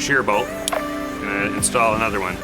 shear bolt. I'm gonna install another one.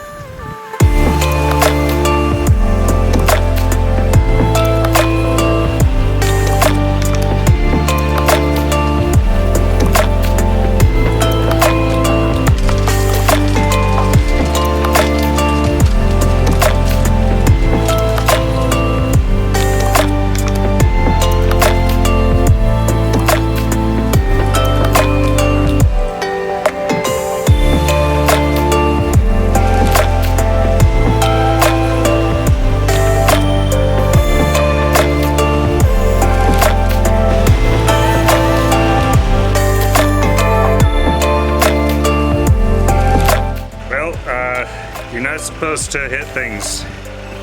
You're not supposed to hit things.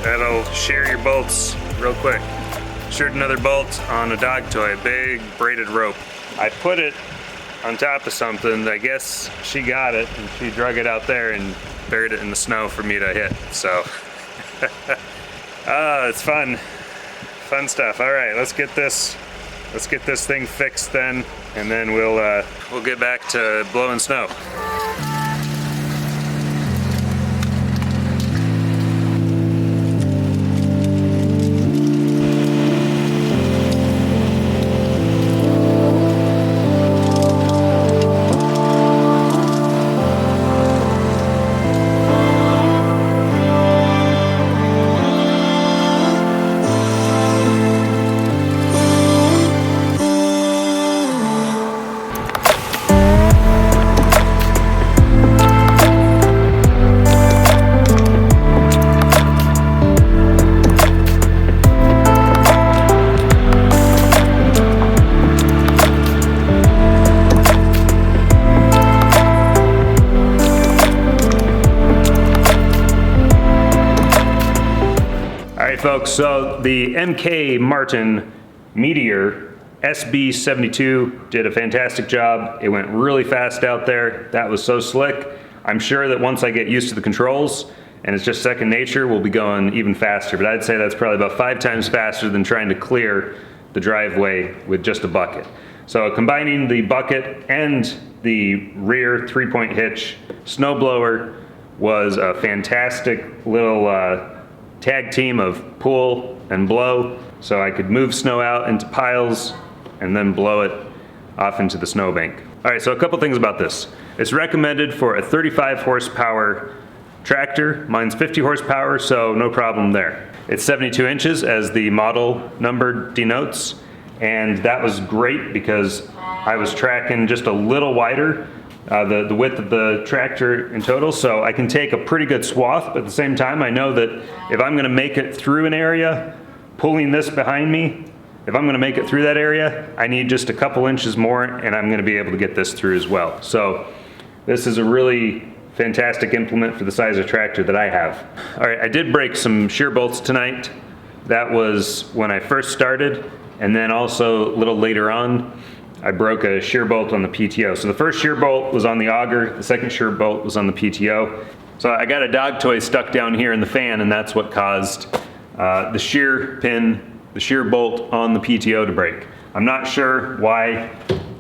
That'll shear your bolts real quick. Sheared another bolt on a dog toy, a big braided rope. I put it on top of something. I guess she got it and she drug it out there and buried it in the snow for me to hit. So, it's fun. Fun stuff. All right, let's get this thing fixed then, and then we'll get back to blowing snow. Folks, so the MK Martin Meteor SB72 did a fantastic job. It went really fast out there. That was so slick. I'm sure that once I get used to the controls and it's just second nature, we'll be going even faster. But I'd say that's probably about 5 times faster than trying to clear the driveway with just a bucket. So combining the bucket and the rear 3-point hitch snowblower was a fantastic little tag team of pull and blow, so I could move snow out into piles and then blow it off into the snowbank. All right, so a couple things about this. It's recommended for a 35 horsepower tractor. Mine's 50 horsepower, so no problem there. It's 72 inches as the model number denotes, and that was great because I was tracking just a little wider the width of the tractor in total, so I can take a pretty good swath, but at the same time I know that if I'm gonna make it through an area, pulling this behind me, if I'm gonna make it through that area, I need just a couple inches more and I'm gonna be able to get this through as well. So this is a really fantastic implement for the size of tractor that I have. All right, I did break some shear bolts tonight. That was when I first started, and then also a little later on, I broke a shear bolt on the PTO. So the first shear bolt was on the auger, the second shear bolt was on the PTO. So I got a dog toy stuck down here in the fan, and that's what caused the shear bolt on the PTO to break. I'm not sure why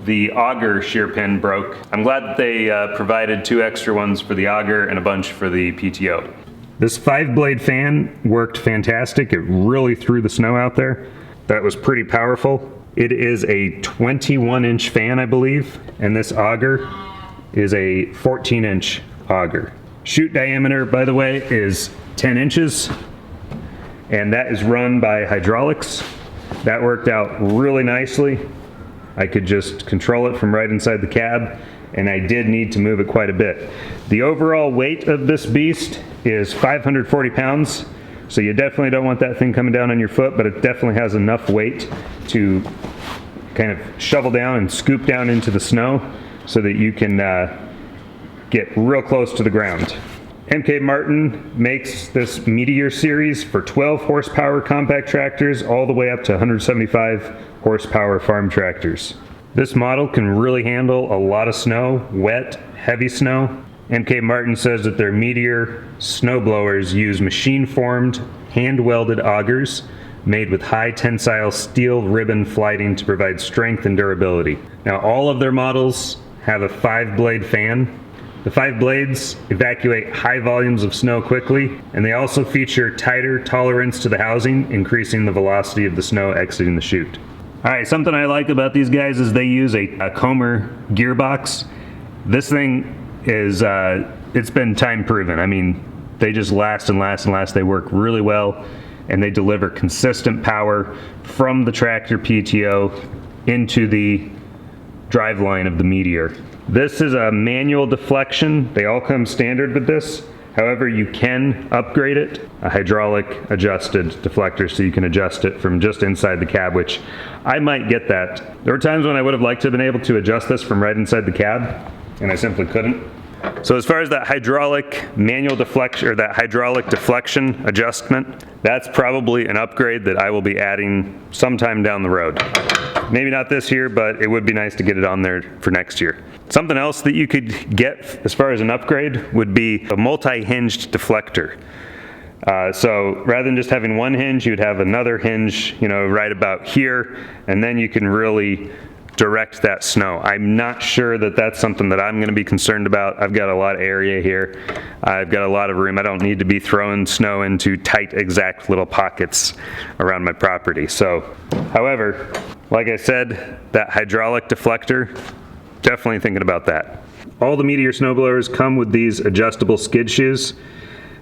the auger shear pin broke. I'm glad that they provided 2 extra ones for the auger and a bunch for the PTO. This 5-blade fan worked fantastic. It really threw the snow out there. That was pretty powerful. It is a 21-inch fan, I believe, and this auger is a 14-inch auger. Chute diameter, by the way, is 10 inches, and that is run by hydraulics. That worked out really nicely. I could just control it from right inside the cab, and I did need to move it quite a bit. The overall weight of this beast is 540 pounds. So you definitely don't want that thing coming down on your foot, but it definitely has enough weight to kind of shovel down and scoop down into the snow so that you can get real close to the ground. MK Martin makes this Meteor series for 12 horsepower compact tractors all the way up to 175 horsepower farm tractors. This model can really handle a lot of snow, wet, heavy snow. MK Martin says that their Meteor snowblowers use machine-formed, hand-welded augers made with high tensile steel ribbon flighting to provide strength and durability. Now all of their models have a 5-blade fan. The 5 blades evacuate high volumes of snow quickly, and they also feature tighter tolerance to the housing, increasing the velocity of the snow exiting the chute. All right, something I like about these guys is they use a Comer gearbox. This thing is, it's been time proven. I mean, they just last and last and last. They work really well, and they deliver consistent power from the tractor PTO into the driveline of the Meteor. This is a manual deflection. They all come standard with this. However, you can upgrade it, a hydraulic adjusted deflector, so you can adjust it from just inside the cab, which I might get that. There were times when I would have liked to have been able to adjust this from right inside the cab, and I simply couldn't. So as far as that hydraulic manual deflection, or that hydraulic deflection adjustment, that's probably an upgrade that I will be adding sometime down the road. Maybe not this year, but it would be nice to get it on there for next year. Something else that you could get as far as an upgrade would be a multi-hinged deflector. So rather than just having one hinge, you'd have another hinge, right about here, and then you can really direct that snow. I'm not sure that that's something that I'm going to be concerned about. I've got a lot of area here. I've got a lot of room. I don't need to be throwing snow into tight, exact little pockets around my property. So, however, like I said, that hydraulic deflector, definitely thinking about that. All the Meteor snowblowers come with these adjustable skid shoes.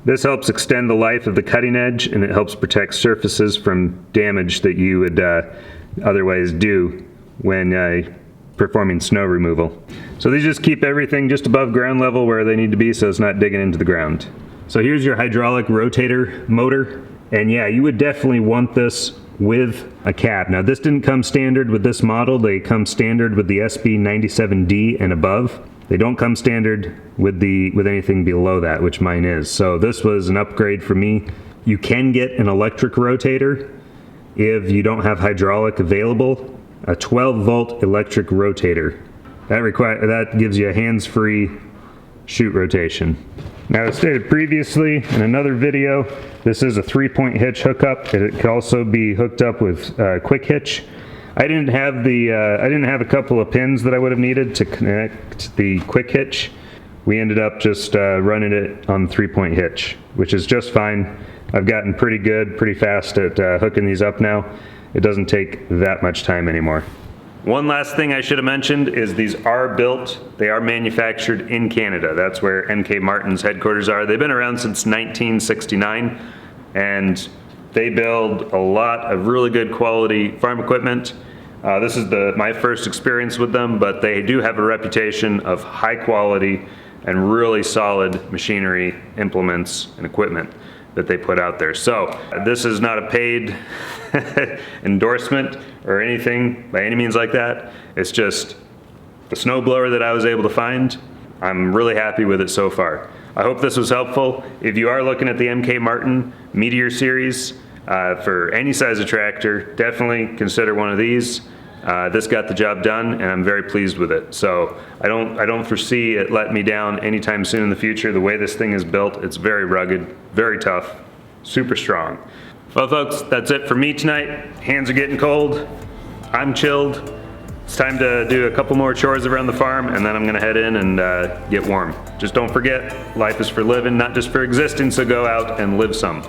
This helps extend the life of the cutting edge, and it helps protect surfaces from damage that you would otherwise do when performing snow removal. So these just keep everything just above ground level where they need to be, so it's not digging into the ground. So here's your hydraulic rotator motor, and yeah, you would definitely want this with a cab. Now this didn't come standard with this model. They come standard with the SB72 and above. They don't come standard with anything below that, which mine is. So this was an upgrade for me. You can get an electric rotator if you don't have hydraulic available. A 12-volt electric rotator. That gives you a hands-free chute rotation. Now, as stated previously in another video, this is a 3-point hitch hookup. It can also be hooked up with quick hitch. I didn't have a couple of pins that I would have needed to connect the quick hitch. We ended up just running it on the 3-point hitch, which is just fine. I've gotten pretty good, pretty fast at hooking these up now. It doesn't take that much time anymore. One last thing I should have mentioned is these are built, they are manufactured in Canada. That's where MK Martin's headquarters are. They've been around since 1969, and they build a lot of really good quality farm equipment. This is my first experience with them, but they do have a reputation of high quality and really solid machinery, implements, and equipment that they put out there. So this is not a paid endorsement or anything by any means like that. It's just the snowblower that I was able to find. I'm really happy with it so far. I hope this was helpful. If you are looking at the MK Martin Meteor series for any size of tractor, definitely consider one of these. This got the job done, and I'm very pleased with it. So I don't foresee it letting me down anytime soon in the future. The way this thing is built, it's very rugged, very tough, super strong. Well, folks, that's it for me tonight. Hands are getting cold. I'm chilled. It's time to do a couple more chores around the farm, and then I'm gonna head in and get warm. Just don't forget, life is for living, not just for existing, so go out and live some.